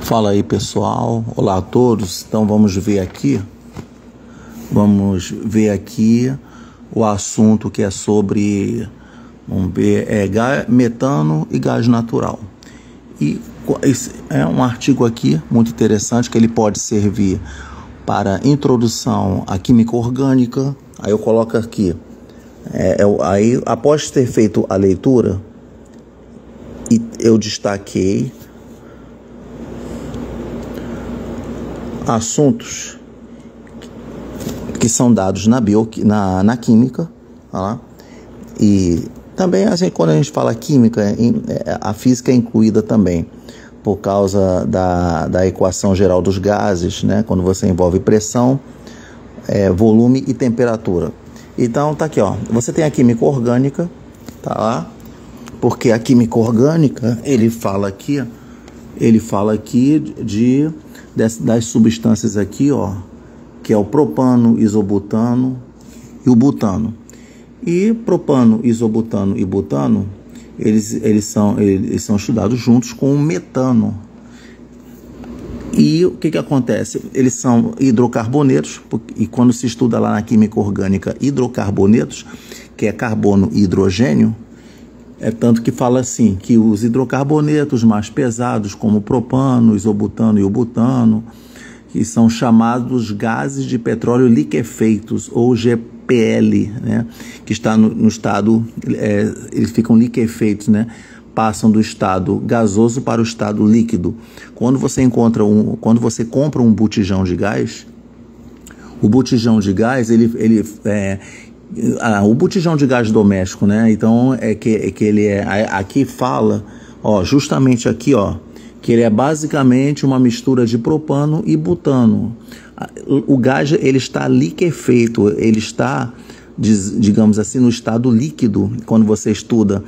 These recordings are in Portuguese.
Fala aí, pessoal, olá a todos. Então vamos ver aqui o assunto que é sobre, vamos ver, metano e gás natural. E esse é um artigo aqui muito interessante que ele pode servir para introdução à química orgânica. Aí eu coloco aqui, aí após ter feito a leitura, e eu destaquei assuntos que são dados na química, tá? E também, assim, quando a gente fala química, a física é incluída também, por causa da equação geral dos gases, né? Quando você envolve pressão, volume e temperatura. Então, tá aqui, ó. Você tem a química orgânica, tá lá? Porque a química orgânica, ele fala aqui das substâncias aqui, ó, que é o propano, isobutano e o butano. E propano, isobutano e butano, eles são estudados juntos com o metano. E o que acontece? Eles são hidrocarbonetos, e quando se estuda lá na química orgânica hidrocarbonetos, que é carbono e hidrogênio, tanto que fala assim, que os hidrocarbonetos mais pesados, como o propano, o isobutano e o butano, que são chamados gases de petróleo liquefeitos, ou GPL, né? Que está no estado, eles ficam liquefeitos, né? Passam do estado gasoso para o estado líquido. Quando você compra um botijão de gás, o botijão de gás, o botijão de gás doméstico, né? Então aqui fala, ó, justamente aqui, ó, que ele é basicamente uma mistura de propano e butano. O gás, ele está liquefeito, ele está, digamos assim, no estado líquido, quando você estuda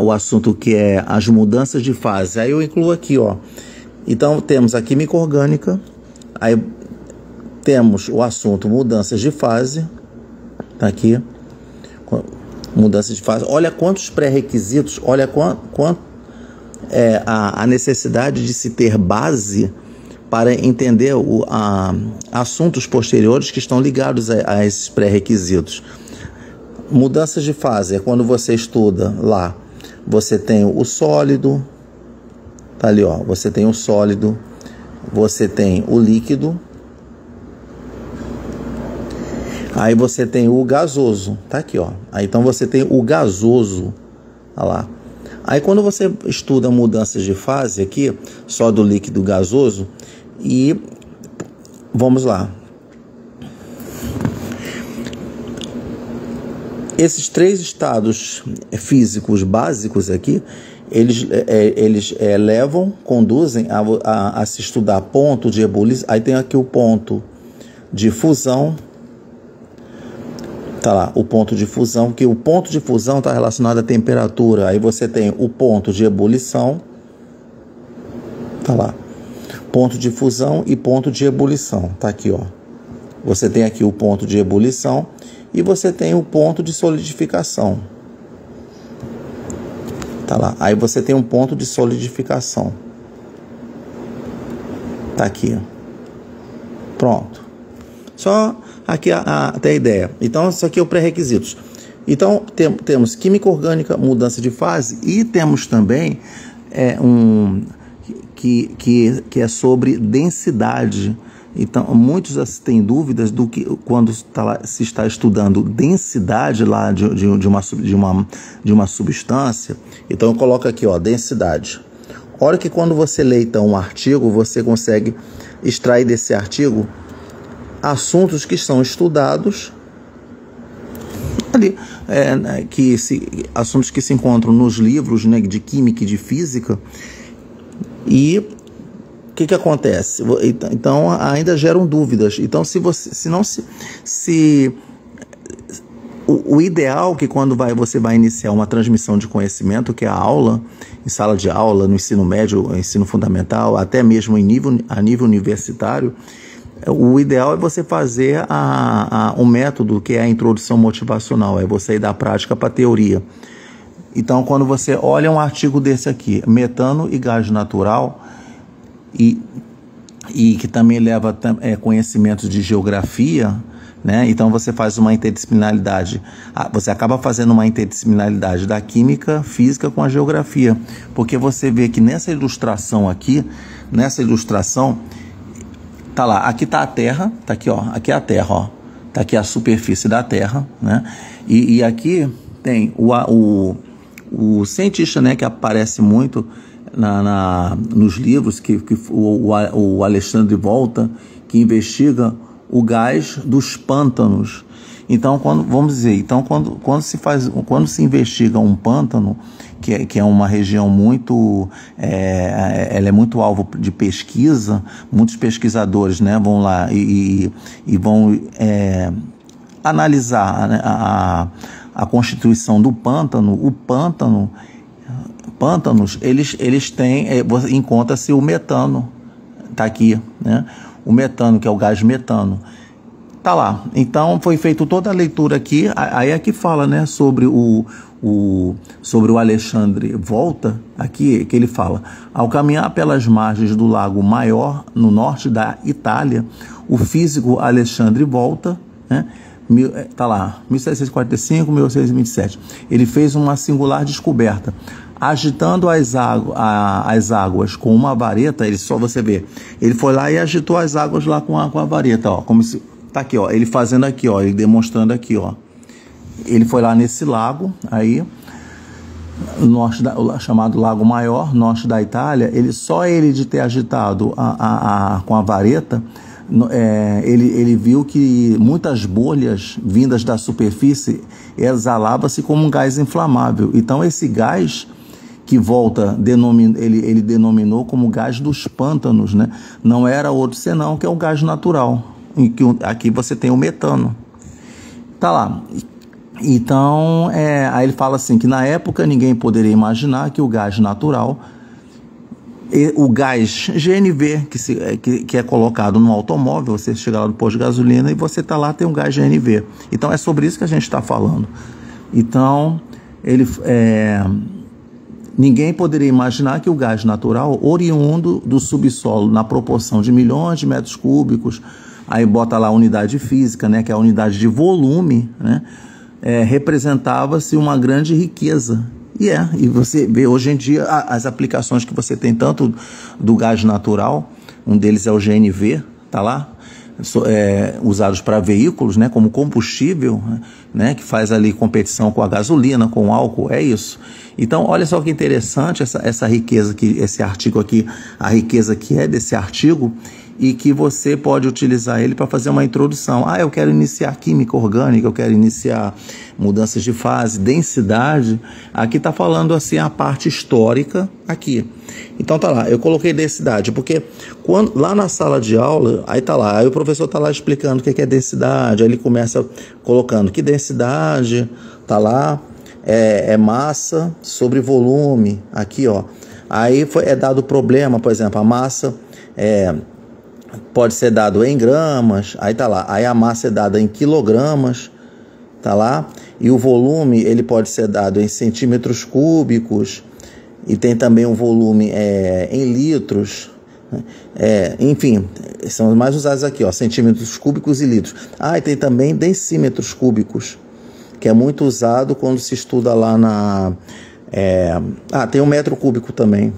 o assunto que é as mudanças de fase. Aí eu incluo aqui, ó. Então temos a química orgânica, aí temos o assunto mudanças de fase. Tá aqui, mudança de fase. Olha quantos pré-requisitos, olha quanto a necessidade de se ter base para entender assuntos posteriores que estão ligados a esses pré-requisitos. Mudanças de fase é quando você estuda lá, você tem o sólido, tá ali, ó, você tem o sólido, você tem o líquido, aí você tem o gasoso, tá aqui, ó. Aí então você tem o gasoso, olha lá. Aí quando você estuda mudanças de fase aqui, só do líquido gasoso, e vamos lá. Esses três estados físicos básicos aqui, eles conduzem a se estudar ponto de ebulição. Aí tem aqui o ponto de fusão. Tá lá, o ponto de fusão, que o ponto de fusão está relacionado à temperatura. Aí você tem o ponto de ebulição, tá lá, ponto de fusão e ponto de ebulição, tá aqui, ó. Você tem aqui o ponto de ebulição e você tem o ponto de solidificação, tá lá. Aí você tem um ponto de solidificação, tá aqui, pronto. Só aqui até a ideia. Então, isso aqui é o pré-requisitos. Então, temos química orgânica, mudança de fase, e temos também que é sobre densidade. Então, muitos têm dúvidas do que quando se está estudando densidade lá de uma substância. Então, eu coloco aqui, ó, densidade. Olha que quando você lê então um artigo, você consegue extrair desse artigo assuntos que são estudados ali, assuntos que se encontram nos livros, né, de química e de física. E o que acontece? Então ainda geram dúvidas. Então o ideal é que quando você vai iniciar uma transmissão de conhecimento, que é a aula, em sala de aula, no ensino médio, ensino fundamental, até mesmo a nível universitário, o ideal é você fazer um método que é a introdução motivacional, é você ir da prática para a teoria. Então, quando você olha um artigo desse aqui, metano e gás natural, e que também leva conhecimentos de geografia, né? Então você faz uma interdisciplinaridade, você acaba fazendo uma interdisciplinaridade da química, física com a geografia, porque você vê que nessa ilustração aqui, tá lá, aqui tá a Terra, tá aqui, ó, aqui é a Terra, ó, tá aqui a superfície da Terra, né? E aqui tem o cientista, né, que aparece muito nos livros, o Alexandre Volta, que investiga o gás dos pântanos. Então, quando se investiga um pântano, que é uma região muito, ela é muito alvo de pesquisa, muitos pesquisadores, né, vão lá e vão analisar, né, a constituição do pântano. Pântanos, eles têm, encontra-se o metano, tá aqui, né? O metano, que é o gás metano, tá lá. Então foi feita toda a leitura aqui, aí aqui fala, né, sobre sobre o Alexandre Volta, aqui, que ele fala: ao caminhar pelas margens do Lago Maior, no norte da Itália, o físico Alexandre Volta, né, tá lá, 1745, 1627, ele fez uma singular descoberta. Agitando as águas com uma vareta, você vê, ele foi lá e agitou as águas lá com a vareta, ó, como se, tá aqui, ó, ele fazendo aqui, ó, ele demonstrando aqui, ó, ele foi lá nesse lago, aí, chamado Lago Maior, norte da Itália, ele de ter agitado com a vareta, ele viu que muitas bolhas vindas da superfície exalava-se como um gás inflamável. Então esse gás que Volta ele denominou como gás dos pântanos, né? Não era outro senão que é o gás natural, em que aqui você tem o metano, tá lá. Então aí ele fala assim, que na época ninguém poderia imaginar que o gás natural, o gás GNV, que é colocado no automóvel, você chega lá no posto de gasolina e você tá lá, tem um gás GNV. Então é sobre isso que a gente está falando. Então ninguém poderia imaginar que o gás natural, oriundo do subsolo na proporção de milhões de metros cúbicos, aí bota lá a unidade física, né, que é a unidade de volume, né, representava-se uma grande riqueza. E você vê hoje em dia as aplicações que você tem tanto do gás natural, um deles é o GNV, tá lá, usados para veículos, né, como combustível, né, que faz ali competição com a gasolina, com o álcool, é isso. Então, olha só que interessante essa riqueza, esse artigo aqui, a riqueza que é desse artigo, e que você pode utilizar ele para fazer uma introdução. Eu quero iniciar química orgânica, eu quero iniciar mudanças de fase, densidade. Aqui está falando assim a parte histórica aqui. Então tá lá, eu coloquei densidade, porque lá na sala de aula, aí tá lá, aí o professor tá lá explicando o que é densidade, aí ele começa colocando que densidade, tá lá, é massa sobre volume, aqui ó. Aí é dado o problema, por exemplo, a massa pode ser dado em gramas, aí tá lá, aí a massa é dada em quilogramas, tá lá, e o volume ele pode ser dado em centímetros cúbicos, e tem também um volume em litros, enfim, são os mais usados aqui, ó, centímetros cúbicos e litros. E tem também decímetros cúbicos, que é muito usado quando se estuda lá tem o metro cúbico também,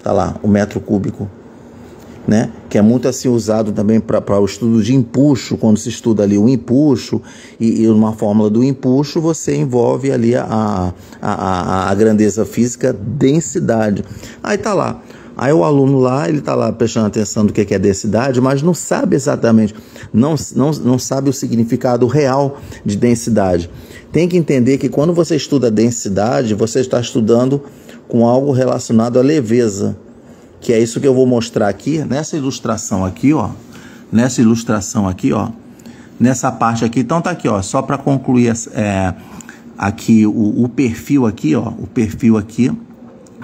tá lá, o metro cúbico, né? Que é muito assim usado também para o estudo de empuxo, quando se estuda ali o empuxo, e numa fórmula do empuxo você envolve ali a grandeza física, densidade. Aí tá lá, aí o aluno lá, ele tá lá prestando atenção do que é densidade, mas não sabe exatamente, não sabe o significado real de densidade. Tem que entender que quando você estuda densidade, você está estudando com algo relacionado à leveza, que é isso que eu vou mostrar aqui, nessa ilustração aqui, ó, nessa parte aqui. Então tá aqui, ó, só para concluir aqui o perfil aqui, ó, o perfil aqui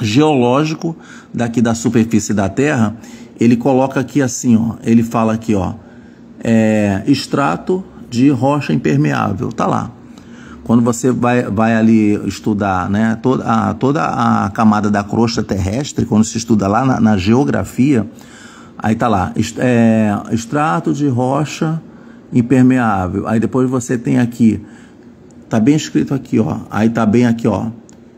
geológico daqui da superfície da Terra, ele coloca aqui assim, ó, ele fala aqui, ó, extrato de rocha impermeável, tá lá. quando você vai ali estudar, né, toda a camada da crosta terrestre, quando se estuda lá na geografia, aí tá lá, extrato de rocha impermeável. Aí depois você tem aqui, tá bem escrito aqui, ó. Aí tá bem aqui, ó,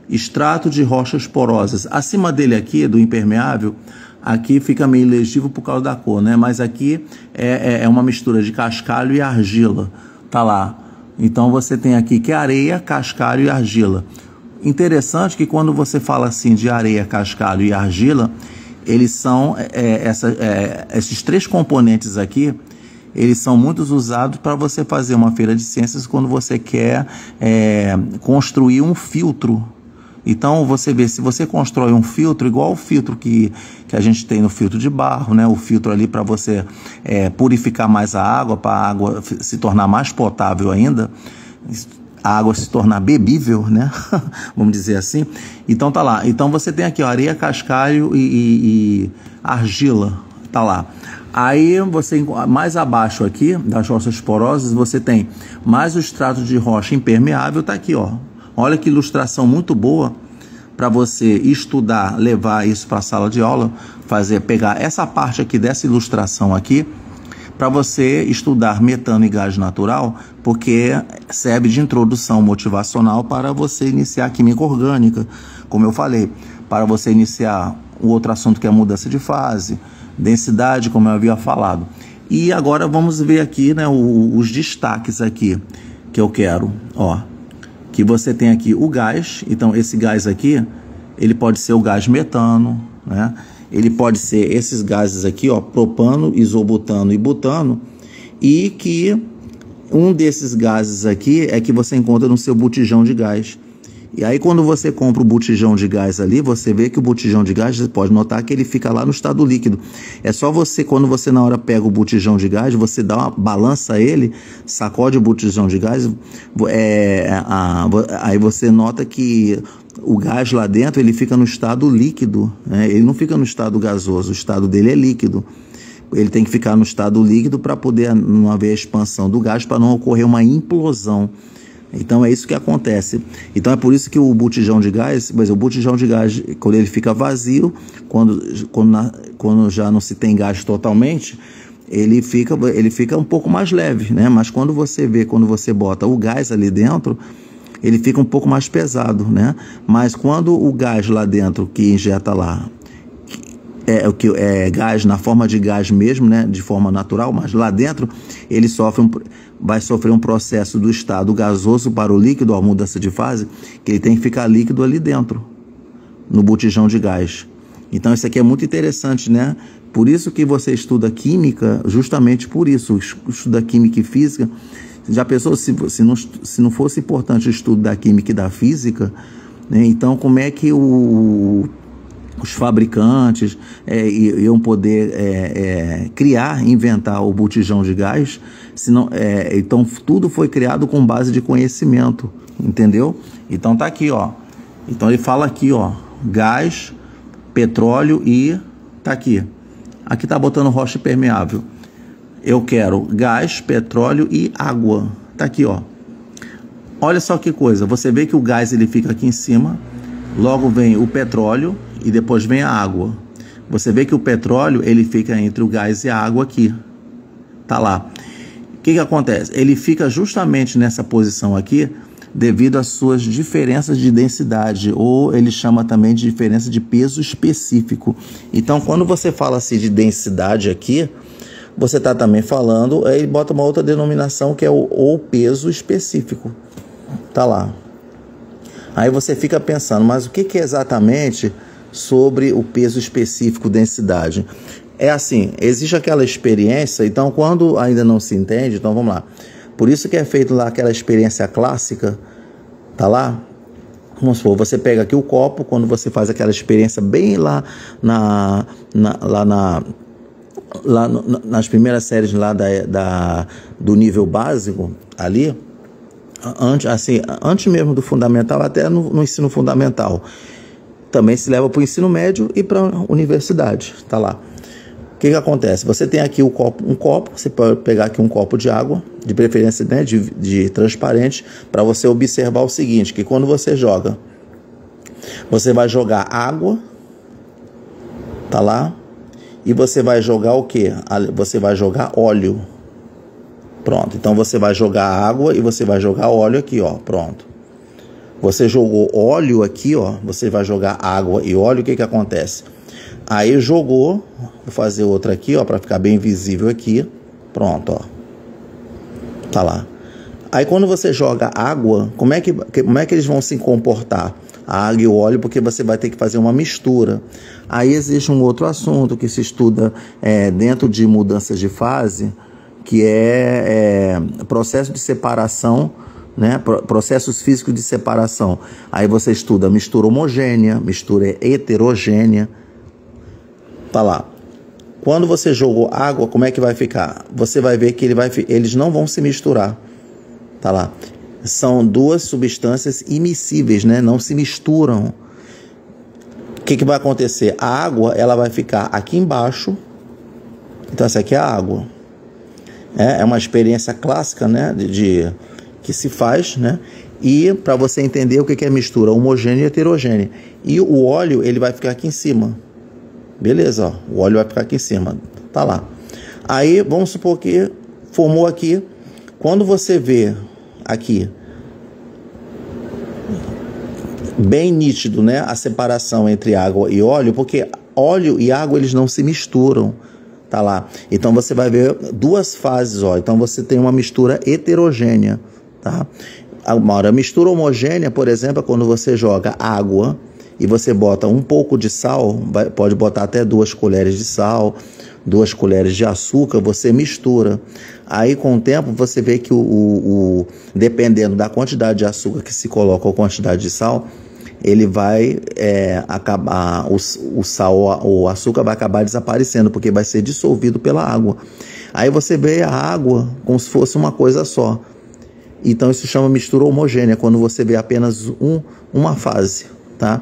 extrato de rochas porosas. Acima dele aqui, do impermeável, aqui fica meio ilegível por causa da cor, né? Mas aqui é uma mistura de cascalho e argila, tá lá. Então você tem aqui que é areia, cascalho e argila. Interessante que quando você fala assim de areia, cascalho e argila, eles são esses três componentes aqui, eles são muito usados para você fazer uma feira de ciências quando você quer construir um filtro. Então você vê, se você constrói um filtro igual o filtro que a gente tem no filtro de barro, né? O filtro ali para você purificar mais a água, para a água se tornar mais potável ainda, a água se tornar bebível, né? Vamos dizer assim. Então tá lá. Então você tem aqui, ó, areia, cascalho e argila, tá lá. Aí você, mais abaixo aqui das rochas porosas, você tem mais o extrato de rocha impermeável, tá aqui, ó. Olha que ilustração muito boa para você estudar, levar isso para a sala de aula, pegar essa parte aqui dessa ilustração aqui, para você estudar metano e gás natural, porque serve de introdução motivacional para você iniciar a química orgânica, como eu falei, para você iniciar o outro assunto que é a mudança de fase, densidade, como eu havia falado. E agora vamos ver aqui, né, os destaques aqui que eu quero, ó. Que você tem aqui o gás, então esse gás aqui, ele pode ser o gás metano, né? Ele pode ser esses gases aqui, ó, propano, isobutano e butano, e que um desses gases aqui é que você encontra no seu botijão de gás. E aí quando você compra o botijão de gás ali, você vê que o botijão de gás, você pode notar que ele fica lá no estado líquido. É só você, quando você na hora pega o botijão de gás, você dá uma balança ele, sacode o botijão de gás, aí você nota que o gás lá dentro, ele fica no estado líquido, né? Ele não fica no estado gasoso, o estado dele é líquido. Ele tem que ficar no estado líquido para poder não haver a expansão do gás, para não ocorrer uma implosão. Então é isso que acontece. Então é por isso que o botijão de gás, mas o botijão de gás, quando ele fica vazio, quando já não se tem gás totalmente, ele fica um pouco mais leve, né? Mas quando você bota o gás ali dentro, ele fica um pouco mais pesado, né? Mas quando o gás lá dentro que injeta lá é gás na forma de gás mesmo, né, de forma natural, mas lá dentro ele vai sofrer um processo do estado gasoso para o líquido, a mudança de fase, que ele tem que ficar líquido ali dentro, no botijão de gás. Então isso aqui é muito interessante, né? Por isso que você estuda química, justamente por isso, estuda química e física. Já pensou se não fosse importante o estudo da química e da física, né? Então como é que os fabricantes iam poder inventar o botijão de gás? Então tudo foi criado com base de conhecimento, entendeu? Então tá aqui, ó. Então ele fala aqui, ó, gás, petróleo e tá aqui. Aqui tá botando rocha impermeável. Eu quero gás, petróleo e água. Tá aqui, ó. Olha só que coisa. Você vê que o gás ele fica aqui em cima, logo vem o petróleo e depois vem a água. Você vê que o petróleo ele fica entre o gás e a água aqui. Tá lá. O que acontece? Ele fica justamente nessa posição aqui devido às suas diferenças de densidade, ou ele chama também de diferença de peso específico. Então, quando você fala assim de densidade aqui, você está também falando, aí bota uma outra denominação que é o peso específico. Tá lá. Aí você fica pensando, mas o que é exatamente sobre o peso específico, densidade? É assim, existe aquela experiência, então quando ainda não se entende, então vamos lá. Por isso que é feito lá aquela experiência clássica, tá lá? Vamos supor, você pega aqui o copo, quando você faz aquela experiência bem lá nas primeiras séries lá do nível básico, ali, antes mesmo do fundamental, até no ensino fundamental. Também se leva para o ensino médio e para a universidade, tá lá. O que acontece? Você tem aqui um copo, você pode pegar aqui um copo de água, de preferência, né, de transparente, para você observar o seguinte, que quando você joga, você vai jogar água, tá lá, e você vai jogar o quê? Você vai jogar óleo. Pronto, então você vai jogar água e você vai jogar óleo aqui, ó, pronto. Você jogou óleo aqui, ó, você vai jogar água e óleo, o que acontece? Aí jogou, vou fazer outra aqui, ó, para ficar bem visível aqui, pronto, ó, tá lá. Aí quando você joga água, como é que eles vão se comportar? A água e o óleo, porque você vai ter que fazer uma mistura. Aí existe um outro assunto que se estuda dentro de mudanças de fase, que é processo de separação, né? Processos físicos de separação. Aí você estuda mistura homogênea, mistura heterogênea. Tá lá. Quando você jogou água, como é que vai ficar? Você vai ver que eles não vão se misturar. Tá lá. São duas substâncias immiscíveis, né? Não se misturam. O que vai acontecer? A água, ela vai ficar aqui embaixo. Então essa aqui é a água. É uma experiência clássica, né? Que se faz, né? E para você entender o que é mistura homogênea e heterogênea. E o óleo, ele vai ficar aqui em cima. Beleza, ó. O óleo vai ficar aqui em cima. Tá lá. Aí, vamos supor que formou aqui. Quando você vê aqui bem nítido, né, a separação entre água e óleo, porque óleo e água eles não se misturam, tá lá. Então você vai ver duas fases, ó. Então você tem uma mistura heterogênea, tá? Agora, a mistura homogênea, por exemplo, é quando você joga água e você bota um pouco de sal, pode botar até 2 colheres de sal, 2 colheres de açúcar, você mistura. Aí, com o tempo, você vê que dependendo da quantidade de açúcar que se coloca ou quantidade de sal, ele vai acabar, o açúcar vai acabar desaparecendo, porque vai ser dissolvido pela água. Aí você vê a água como se fosse uma coisa só. Então, isso chama mistura homogênea, quando você vê apenas uma fase, tá?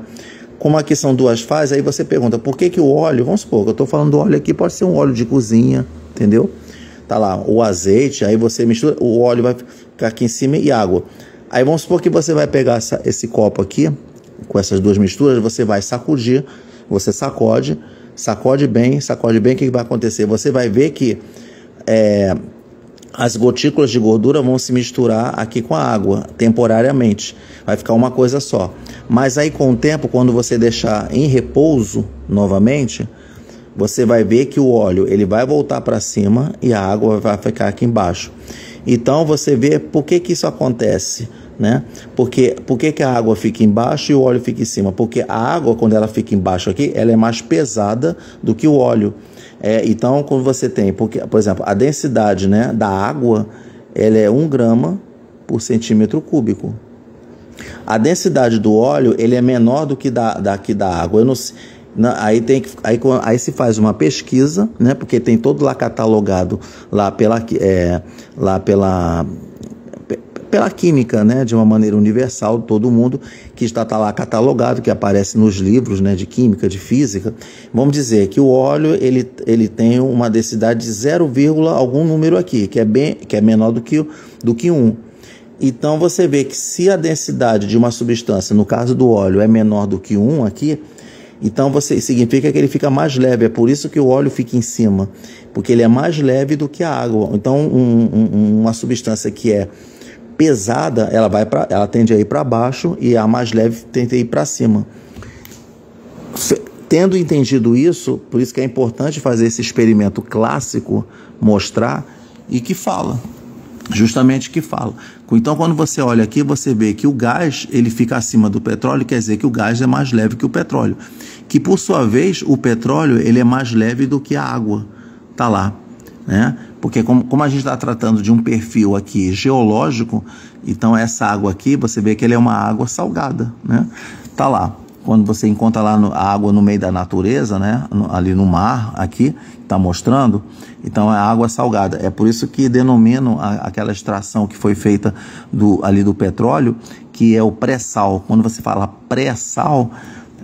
Como aqui são 2 fases, aí você pergunta, por que o óleo, vamos supor, que eu estou falando do óleo aqui, pode ser um óleo de cozinha, entendeu? Tá lá, o azeite, aí você mistura, o óleo vai ficar aqui em cima e água. Aí vamos supor que você vai pegar esse copo aqui, com essas 2 misturas, você vai sacudir, você sacode bem, o que vai acontecer? Você vai ver que as gotículas de gordura vão se misturar aqui com a água, temporariamente. Vai ficar uma coisa só. Mas aí com o tempo, quando você deixar em repouso novamente, você vai ver que o óleo ele vai voltar para cima e a água vai ficar aqui embaixo. Então você vê por que isso acontece, né? Por que a água fica embaixo e o óleo fica em cima? Porque a água, quando ela fica embaixo aqui, ela é mais pesada do que o óleo. Então, quando você tem, por exemplo, a densidade, né, da água, ela é 1 grama por centímetro cúbico. A densidade do óleo, ele é menor do que da água. Eu não, aí se faz uma pesquisa, né, porque tem todo lá catalogado lá pela química, né, de uma maneira universal, todo mundo que está lá catalogado, que aparece nos livros, né, de química, de física. Vamos dizer que o óleo ele tem uma densidade de 0, algum número aqui, que é menor do que 1. Então você vê que se a densidade de uma substância, no caso do óleo, é menor do que 1 aqui, então significa que ele fica mais leve. É por isso que o óleo fica em cima, porque ele é mais leve do que a água. Então uma substância que é pesada, ela tende a ir para baixo, e a mais leve tende a ir para cima. Tendo entendido isso, por isso que é importante fazer esse experimento clássico, mostrar, e que fala, justamente que fala. Então, quando você olha aqui, você vê que o gás ele fica acima do petróleo, quer dizer que o gás é mais leve que o petróleo, que por sua vez o petróleo ele é mais leve do que a água, tá lá, né? Porque como a gente está tratando de um perfil aqui geológico, então essa água aqui, você vê que ele é uma água salgada, né? Tá lá. Quando você encontra lá a água no meio da natureza, né? Ali no mar, aqui, está mostrando, então é água salgada. É por isso que denominam aquela extração que foi feita ali do petróleo, que é o pré-sal. Quando você fala pré-sal,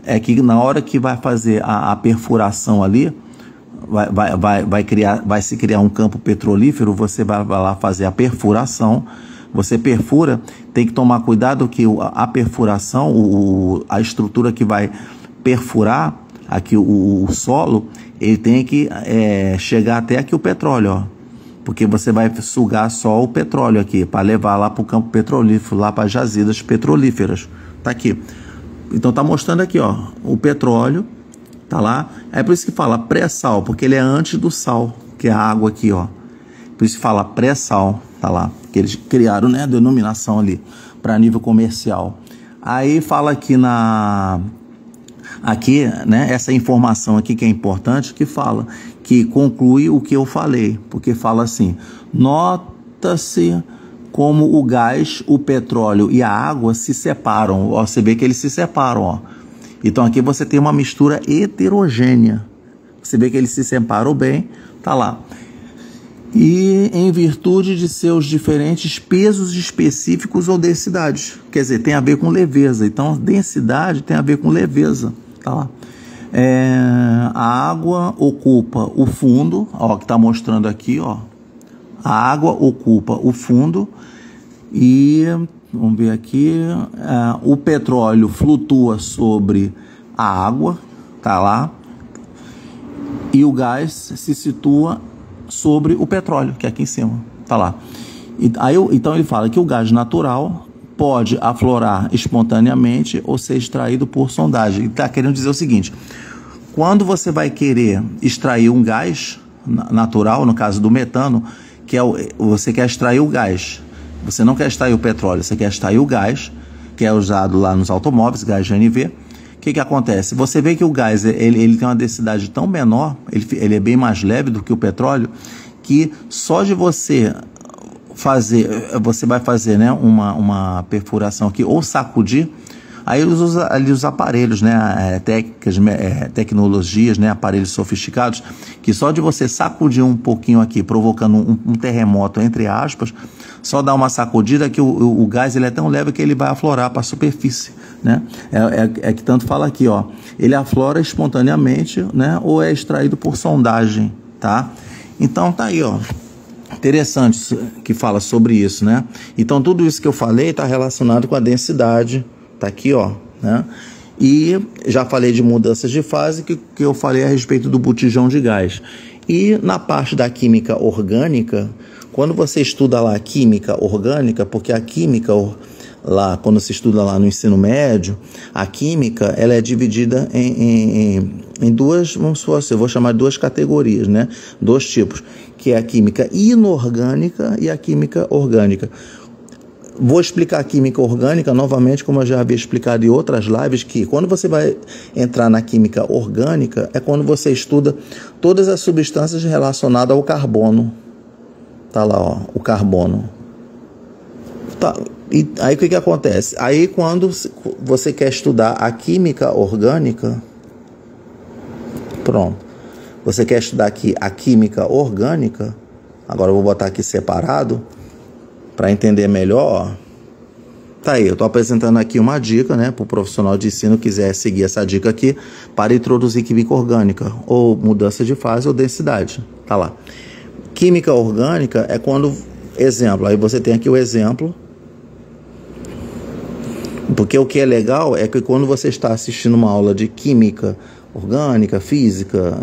é que na hora que vai fazer a perfuração ali, vai se criar um campo petrolífero, você vai lá fazer a perfuração, você perfura, tem que tomar cuidado que a perfuração, a estrutura que vai perfurar aqui o solo, ele tem que chegar até aqui o petróleo, ó, porque você vai sugar só o petróleo aqui, para levar lá para o campo petrolífero, lá para as jazidas petrolíferas, tá aqui. Então tá mostrando aqui, ó, o petróleo, tá lá, é por isso que fala pré-sal, porque ele é antes do sal, que é a água aqui, ó, por isso que fala pré-sal, tá lá, que eles criaram, né, a denominação ali, para nível comercial. Aí fala aqui aqui, né, essa informação aqui que é importante, que fala, que conclui o que eu falei, porque fala assim, nota-se como o gás, o petróleo e a água se separam, ó, você vê que eles se separam, ó. Então aqui você tem uma mistura heterogênea, você vê que eles se separam bem, tá lá. E em virtude de seus diferentes pesos específicos ou densidades, quer dizer, tem a ver com leveza, então densidade tem a ver com leveza, tá lá. A água ocupa o fundo, ó, que está mostrando aqui, ó, a água ocupa o fundo e, vamos ver aqui, o petróleo flutua sobre a água, tá lá, e o gás se situa sobre o petróleo, que é aqui em cima, tá lá. Então ele fala que o gás natural pode aflorar espontaneamente ou ser extraído por sondagem. Ele está querendo dizer o seguinte, quando você vai querer extrair um gás natural, no caso do metano, você quer extrair o gás, você não quer extrair o petróleo, você quer extrair o gás, que é usado lá nos automóveis, gás GNV. O que acontece? Você vê que o gás ele tem uma densidade tão menor, ele é bem mais leve do que o petróleo, que só de você vai fazer, né, uma perfuração aqui, ou sacudir, aí eles usam ali os aparelhos, né, tecnologias, né, aparelhos sofisticados, que só de você sacudir um pouquinho aqui, provocando um terremoto, entre aspas, só dá uma sacudida que o gás ele é tão leve que ele vai aflorar para a superfície, né? É que tanto fala aqui, ó, ele aflora espontaneamente, né, ou é extraído por sondagem, tá? Então tá aí, ó, interessante que fala sobre isso, né? Então tudo isso que eu falei está relacionado com a densidade, tá aqui, ó, né? E já falei de mudanças de fase que eu falei a respeito do botijão de gás. E na parte da química orgânica, quando você estuda lá a química orgânica, porque a química lá, quando se estuda lá no ensino médio, a química ela é dividida em duas, eu vou chamar de duas categorias, né? Dois tipos, que é a química inorgânica e a química orgânica. Vou explicar a química orgânica novamente, como eu já havia explicado em outras lives, que quando você vai entrar na química orgânica, é quando você estuda todas as substâncias relacionadas ao carbono. Tá lá, ó, o carbono. Tá. E aí o que acontece? Aí quando você quer estudar a química orgânica, pronto, você quer estudar aqui a química orgânica, agora eu vou botar aqui separado, para entender melhor, ó. Tá aí, eu estou apresentando aqui uma dica, né, para o profissional de ensino que quiser seguir essa dica aqui, para introduzir química orgânica, ou mudança de fase ou densidade, tá lá. Química orgânica é quando, exemplo, aí você tem aqui o exemplo, porque o que é legal é que quando você está assistindo uma aula de química orgânica, física,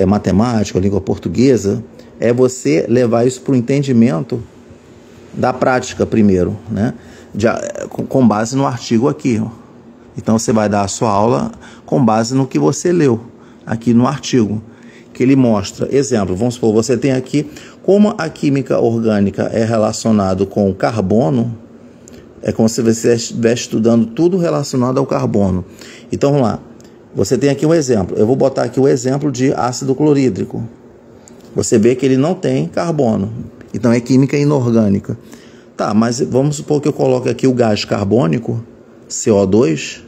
matemática, língua portuguesa, é você levar isso para o entendimento da prática primeiro, né? Com base no artigo aqui, ó. Então você vai dar a sua aula com base no que você leu aqui no artigo, que ele mostra, exemplo, vamos supor, você tem aqui como a química orgânica é relacionado com o carbono, é como se você estivesse estudando tudo relacionado ao carbono. Então vamos lá, você tem aqui um exemplo, eu vou botar aqui o exemplo de ácido clorídrico, você vê que ele não tem carbono, então é química inorgânica. Tá, mas vamos supor que eu coloque aqui o gás carbônico, CO2,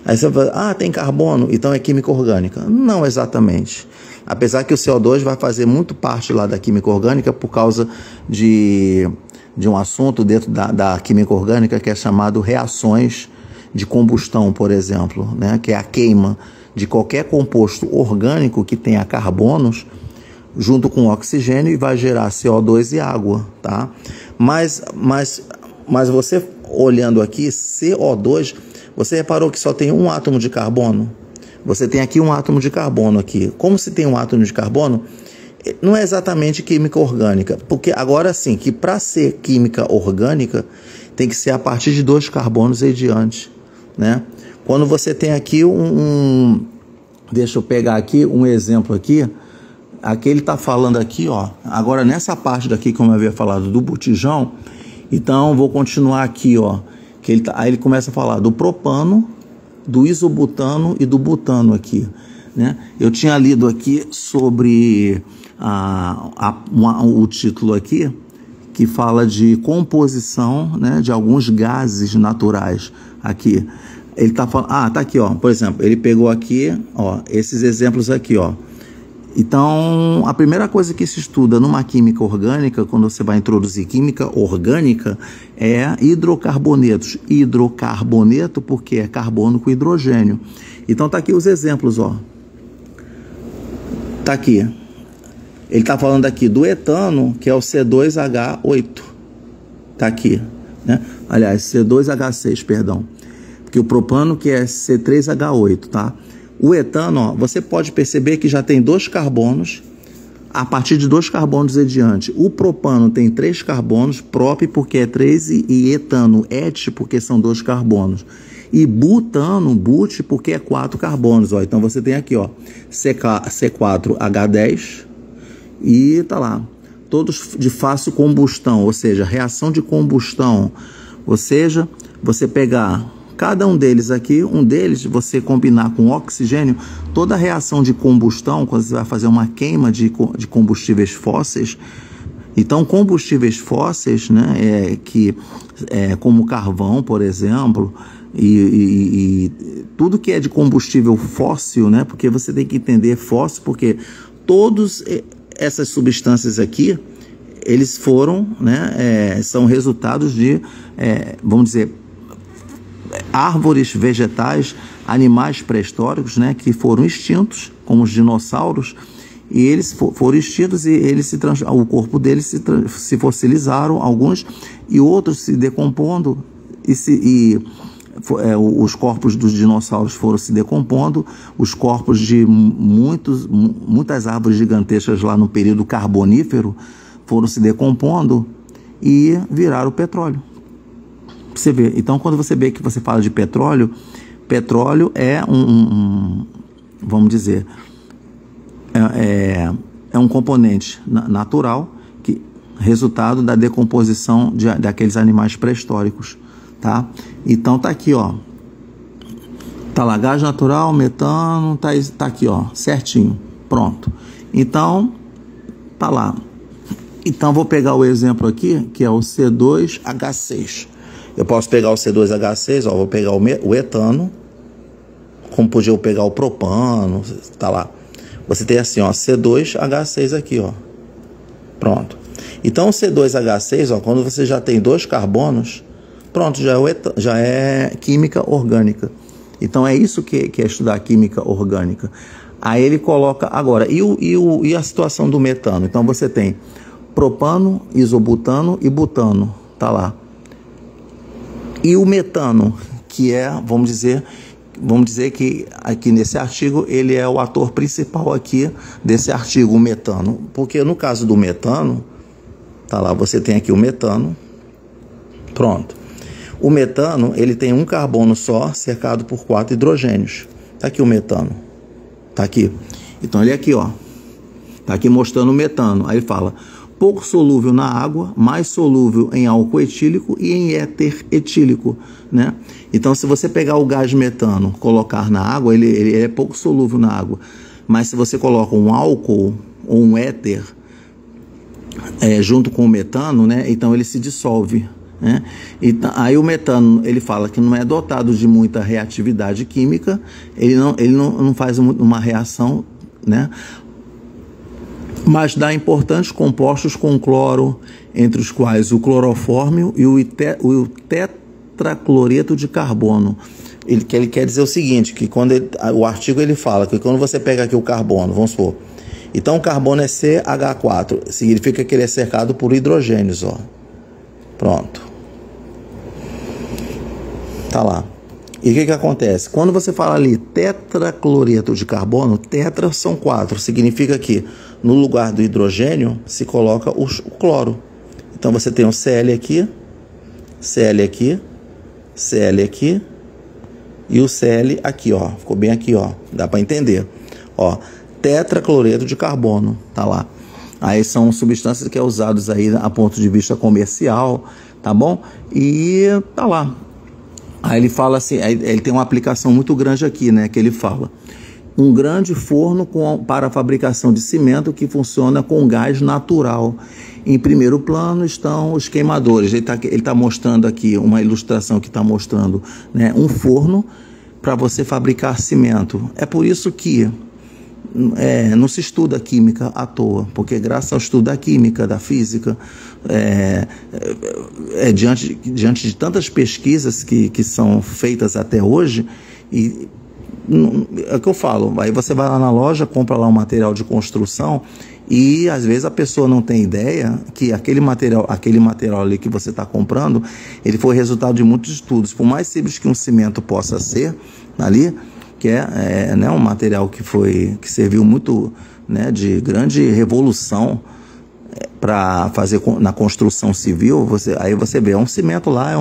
aí você vai falar, tem carbono, então é química orgânica. Não exatamente. Apesar que o CO2 vai fazer muito parte lá da química orgânica por causa de um assunto dentro da química orgânica que é chamado reações de combustão, por exemplo, né? Que é a queima de qualquer composto orgânico que tenha carbonos junto com oxigênio e vai gerar CO2 e água, tá? Mas você olhando aqui, CO2, você reparou que só tem um átomo de carbono? Você tem aqui um átomo de carbono aqui. Como se tem um átomo de carbono, não é exatamente química orgânica, porque agora sim, que para ser química orgânica, tem que ser a partir de 2 carbonos e diante, né? Quando você tem aqui deixa eu pegar aqui um exemplo aqui. Aqui ele está falando aqui, ó. Agora nessa parte daqui, como eu havia falado, do botijão, então vou continuar aqui, ó. Que aí ele começa a falar do propano, do isobutano e do butano aqui, né? Eu tinha lido aqui sobre o título aqui, que fala de composição, né, de alguns gases naturais aqui. Ele está falando, tá aqui, ó. Por exemplo, ele pegou aqui, ó, esses exemplos aqui, ó. Então, a primeira coisa que se estuda numa química orgânica, quando você vai introduzir química orgânica, é hidrocarbonetos. Hidrocarboneto porque é carbono com hidrogênio. Então, tá aqui os exemplos, ó. Tá aqui. Ele tá falando aqui do etano, que é o C2H8. Tá aqui, né? Aliás, C2H6, perdão. Porque o propano que é C3H8, tá? O etano, ó, você pode perceber que já tem 2 carbonos, a partir de 2 carbonos e diante. O propano tem 3 carbonos, prop porque é 3 e etano, et porque são 2 carbonos. E butano, but porque é 4 carbonos, ó. Então você tem aqui, ó, C4H10 e tá lá. Todos de fácil combustão, ou seja, reação de combustão. Ou seja, você pegar cada um deles aqui, um deles, você combinar com oxigênio, toda a reação de combustão, quando você vai fazer uma queima de combustíveis fósseis. Então, combustíveis fósseis, né, como carvão, por exemplo, e tudo que é de combustível fóssil, né, porque você tem que entender fóssil, porque todas essas substâncias aqui, eles foram, né, são resultados de, vamos dizer, árvores, vegetais, animais pré-históricos, né, que foram extintos, como os dinossauros, e eles foram extintos e o corpo deles se fossilizaram, alguns, e outros se decompondo, os corpos dos dinossauros foram se decompondo, os corpos de muitas árvores gigantescas lá no período carbonífero foram se decompondo e viraram petróleo. Você vê. Então, quando você vê que você fala de petróleo, petróleo é vamos dizer, é um componente natural, resultado da decomposição daqueles animais pré-históricos, tá? Então, tá aqui, ó. Tá lá, gás natural, metano, tá aqui, ó, certinho, pronto. Então, tá lá. Então, vou pegar o exemplo aqui, que é o C2H6. Eu posso pegar o C2H6, ó, vou pegar o etano, como podia eu pegar o propano, tá lá. Você tem assim, ó, C2H6 aqui, ó. Pronto. Então, o C2H6, ó, quando você já tem 2 carbonos, pronto, já é química orgânica. Então, é isso que é estudar química orgânica. Aí ele coloca, agora, e a situação do metano? Então, você tem propano, isobutano e butano, tá lá. E o metano, que é, vamos dizer que aqui nesse artigo, ele é o ator principal aqui desse artigo, o metano. Porque no caso do metano, tá lá, você tem aqui o metano, pronto. O metano, ele tem um carbono só, cercado por 4 hidrogênios. Tá aqui o metano, tá aqui. Então ele é aqui, ó, tá aqui mostrando o metano. Aí ele fala: pouco solúvel na água, mais solúvel em álcool etílico e em éter etílico, né? Então, se você pegar o gás metano, colocar na água, ele é pouco solúvel na água. Mas se você coloca um álcool ou um éter junto com o metano, né? Então ele se dissolve, né? Aí o metano, ele fala que não é dotado de muita reatividade química, ele não faz uma reação, né? Mas dá importantes compostos com cloro, entre os quais o clorofórmio e o tetracloreto de carbono. ele quer dizer o seguinte, que quando o artigo ele fala que quando você pega aqui o carbono, vamos supor, então o carbono é CH4, significa que ele é cercado por hidrogênios, ó. Pronto. Tá lá. E o que acontece? Quando você fala ali tetracloreto de carbono, tetra são 4, significa que no lugar do hidrogênio se coloca o cloro. Então você tem um Cl aqui, Cl aqui, Cl aqui e o Cl aqui, ó. Ficou bem aqui, ó. Dá para entender. Ó, tetracloreto de carbono, tá lá. Aí são substâncias que é usadas aí a ponto de vista comercial, tá bom? E tá lá. Aí ele fala assim, ele tem uma aplicação muito grande aqui, né? Que ele fala: um grande forno para a fabricação de cimento que funciona com gás natural. Em primeiro plano estão os queimadores. Ele tá mostrando aqui uma ilustração que está mostrando, né, um forno para você fabricar cimento. É por isso que não se estuda química à toa, porque graças ao estudo da química, da física, diante de tantas pesquisas que são feitas até hoje, e é o que eu falo, aí você vai lá na loja, compra lá um material de construção e às vezes a pessoa não tem ideia que aquele material ali que você está comprando, ele foi resultado de muitos estudos. Por mais simples que um cimento possa ser ali, que né, um material que serviu muito, né, de grande revolução para fazer na construção civil, aí você vê, um cimento lá,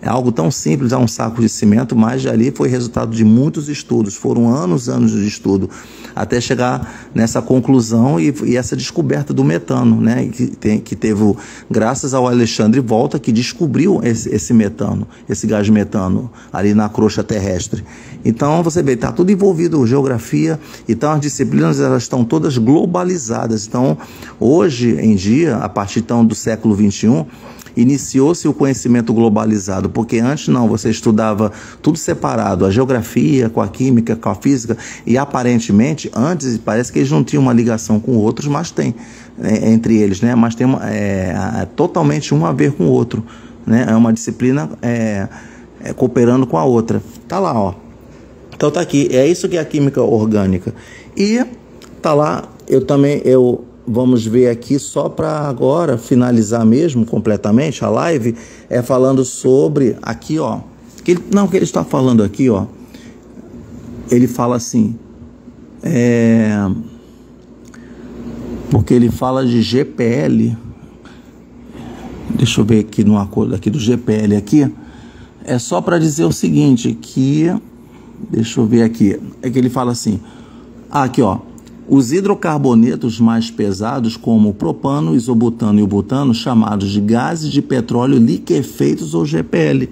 é algo tão simples, é um saco de cimento, mas ali foi resultado de muitos estudos, foram anos de estudo, até chegar nessa conclusão e essa descoberta do metano, né, que teve, graças ao Alexandre Volta, que descobriu esse metano, esse gás metano, ali na crosta terrestre. Então você vê, está tudo envolvido, geografia, então as disciplinas elas estão todas globalizadas. Então hoje em dia, a partir então do século XXI, iniciou-se o conhecimento globalizado, porque antes não, você estudava tudo separado, a geografia com a química, com a física, e aparentemente antes parece que eles não tinham uma ligação com outros, mas tem entre eles, né? Mas tem totalmente um a ver com o outro, né? É uma disciplina cooperando com a outra. Tá lá, ó. Então tá aqui, é isso que é a química orgânica. E tá lá, vamos ver aqui, só para agora finalizar mesmo completamente a live, falando sobre aqui, ó, que ele está falando aqui, ó, ele fala assim, porque ele fala de GPL, deixa eu ver aqui no acordo aqui do GPL aqui, é só para dizer o seguinte, que, deixa eu ver aqui, que ele fala assim, aqui, ó, os hidrocarbonetos mais pesados, como o propano, isobutano e o butano, chamados de gases de petróleo liquefeitos ou GPL.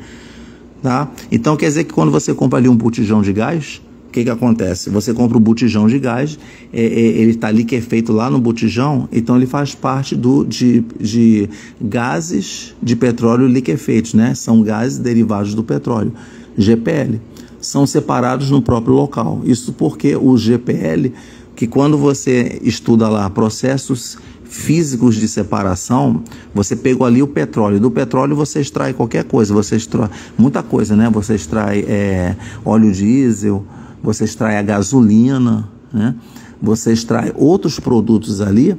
Tá? Então quer dizer que quando você compra ali um botijão de gás, o que acontece? Você compra o botijão de gás, ele está liquefeito lá no botijão, então ele faz parte de gases de petróleo liquefeitos, né? São gases derivados do petróleo, GPL. São separados no próprio local. Isso porque o GPL, que quando você estuda lá processos físicos de separação, você pegou ali o petróleo. Do petróleo você extrai qualquer coisa, você extrai muita coisa, né? Você extrai óleo diesel, você extrai a gasolina, né? Você extrai outros produtos ali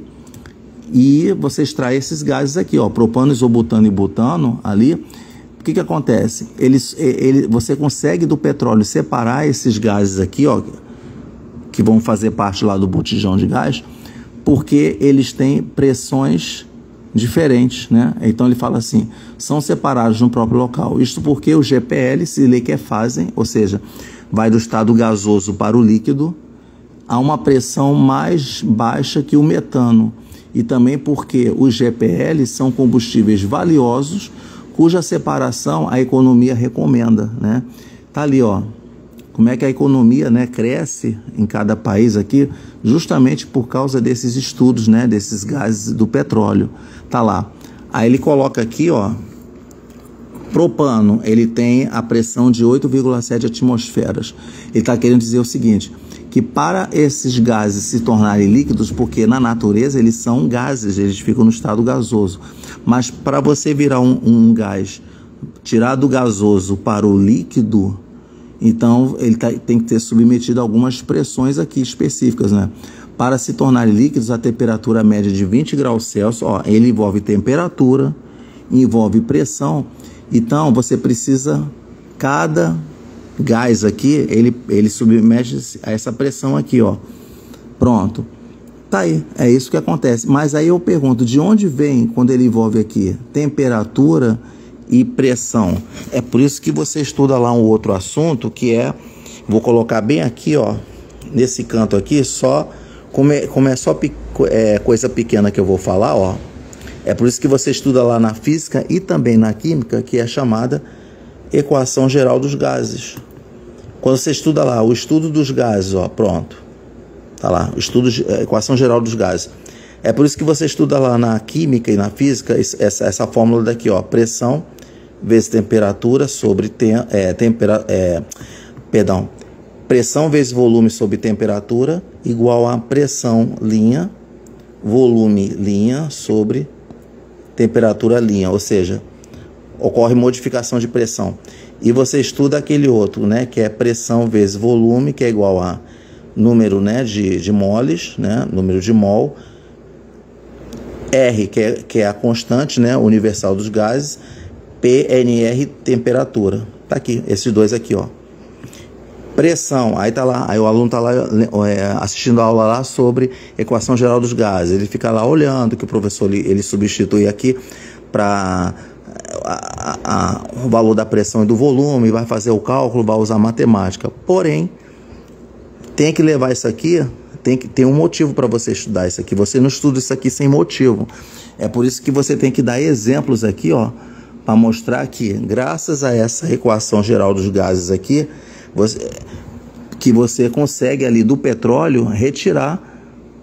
e você extrai esses gases aqui, ó, propano, isobutano e butano ali. O que acontece? Você consegue do petróleo separar esses gases aqui, ó, que vão fazer parte lá do botijão de gás, porque eles têm pressões diferentes, né? Então ele fala assim, são separados no próprio local. Isso porque o GPL se liquefazem, ou seja, vai do estado gasoso para o líquido, a uma pressão mais baixa que o metano. E também porque os GPL são combustíveis valiosos, cuja separação a economia recomenda, né? Tá ali, ó. Como é que a economia, né, cresce em cada país aqui, justamente por causa desses estudos, né, desses gases do petróleo. Tá lá. Aí ele coloca aqui, ó, propano, ele tem a pressão de 8,7 atmosferas. Ele está querendo dizer o seguinte, que para esses gases se tornarem líquidos, porque na natureza eles são gases, eles ficam no estado gasoso, mas para você virar um gás, tirar do gasoso para o líquido, Então, ele tem que ter submetido a algumas pressões aqui específicas, né? Para se tornarem líquidos, a temperatura média de 20 graus Celsius, ó, ele envolve temperatura, envolve pressão. Então, você precisa, cada gás aqui, ele submete a essa pressão aqui, ó. Pronto. Tá aí, é isso que acontece. Mas aí eu pergunto, de onde vem, quando ele envolve aqui, temperatura e pressão? É por isso que você estuda lá um outro assunto, que é, vou colocar bem aqui, ó, nesse canto aqui, só, como é só coisa pequena que eu vou falar, ó, é por isso que você estuda lá na física e também na química, que é chamada equação geral dos gases. Quando você estuda lá o estudo dos gases, ó, pronto, tá lá, equação geral dos gases. É por isso que você estuda lá na química e na física essa fórmula daqui, ó, pressão vezes temperatura sobre pressão vezes volume sobre temperatura igual a pressão linha, volume linha sobre temperatura linha, ou seja, ocorre modificação de pressão. E você estuda aquele outro, né, que é pressão vezes volume, que é igual a número, né, de moles, né, número de mol, R, que é a constante, né, universal dos gases, PNR, temperatura. Tá aqui, esses dois aqui, ó. Pressão, aí tá lá, aí o aluno tá lá assistindo a aula lá sobre equação geral dos gases. Ele fica lá olhando que o professor ele substitui aqui para o valor da pressão e do volume, vai fazer o cálculo, vai usar matemática. Porém, tem que levar isso aqui, tem um motivo para você estudar isso aqui. Você não estuda isso aqui sem motivo. É por isso que você tem que dar exemplos aqui, ó, para mostrar que, graças a essa equação geral dos gases aqui, você consegue ali do petróleo retirar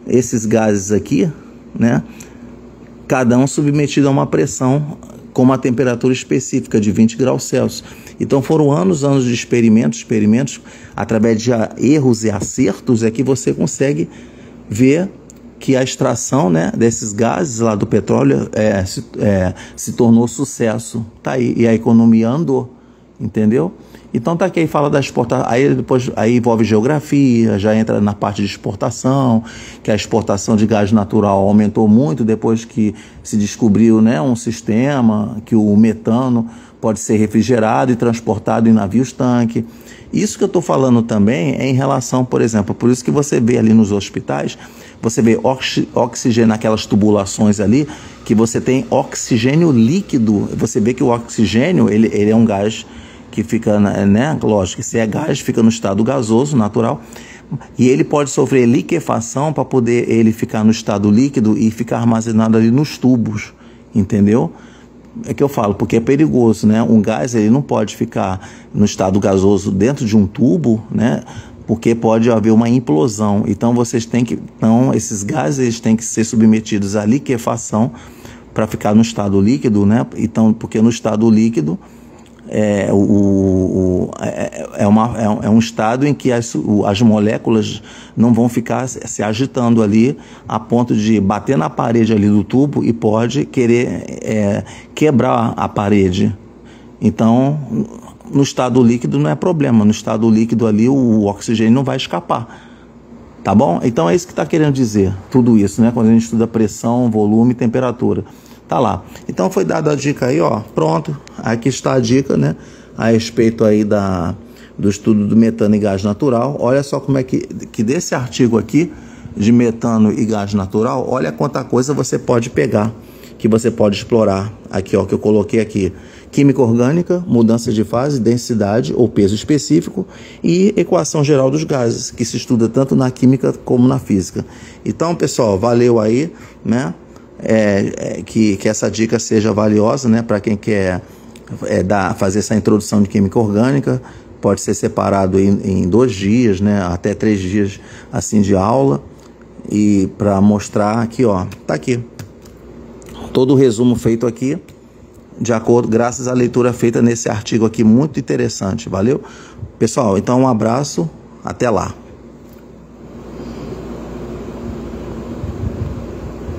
esses gases aqui, né? Cada um submetido a uma pressão com uma temperatura específica de 20 graus Celsius. Então foram anos de experimentos, através de erros e acertos é que você consegue ver que a extração, né, desses gases lá do petróleo se tornou sucesso. Tá aí, e a economia andou, entendeu? Então tá aqui, aí fala da exportação, aí envolve geografia, já entra na parte de exportação, que a exportação de gás natural aumentou muito depois que se descobriu, né, um sistema que o metano pode ser refrigerado e transportado em navios-tanque. Isso que eu estou falando também é em relação, por exemplo, por isso que você vê ali nos hospitais, você vê oxigênio naquelas tubulações ali, que você tem oxigênio líquido. Você vê que o oxigênio, ele é um gás que fica, né, lógico, se é gás, fica no estado gasoso, natural, e ele pode sofrer liquefação para poder ele ficar no estado líquido e ficar armazenado ali nos tubos, entendeu? É que eu falo, porque é perigoso, né? Um gás, ele não pode ficar no estado gasoso dentro de um tubo, né? Porque pode haver uma implosão. Então, esses gases eles têm que ser submetidos à liquefação para ficar no estado líquido, né? Então, porque no estado líquido é um estado em que as moléculas não vão ficar se agitando ali a ponto de bater na parede ali do tubo e pode querer quebrar a parede. Então, no estado líquido não é problema, no estado líquido ali o oxigênio não vai escapar, tá bom? Então é isso que está querendo dizer, tudo isso, né? Quando a gente estuda pressão, volume e temperatura. Tá lá. Então foi dada a dica aí, ó. Pronto. Aqui está a dica, né? A respeito aí do estudo do metano e gás natural. Olha só como é que desse artigo aqui de metano e gás natural, olha quanta coisa você pode pegar, que você pode explorar. Aqui, ó, que eu coloquei aqui. Química orgânica, mudanças de fase, densidade ou peso específico e equação geral dos gases, que se estuda tanto na química como na física. Então, pessoal, valeu aí, né? Que essa dica seja valiosa, né, para quem quer fazer essa introdução de química orgânica. Pode ser separado em 2 dias, né, até 3 dias assim de aula, e para mostrar aqui, ó, tá aqui todo o resumo feito aqui de acordo, graças à leitura feita nesse artigo aqui muito interessante. Valeu, pessoal. Então um abraço, até lá.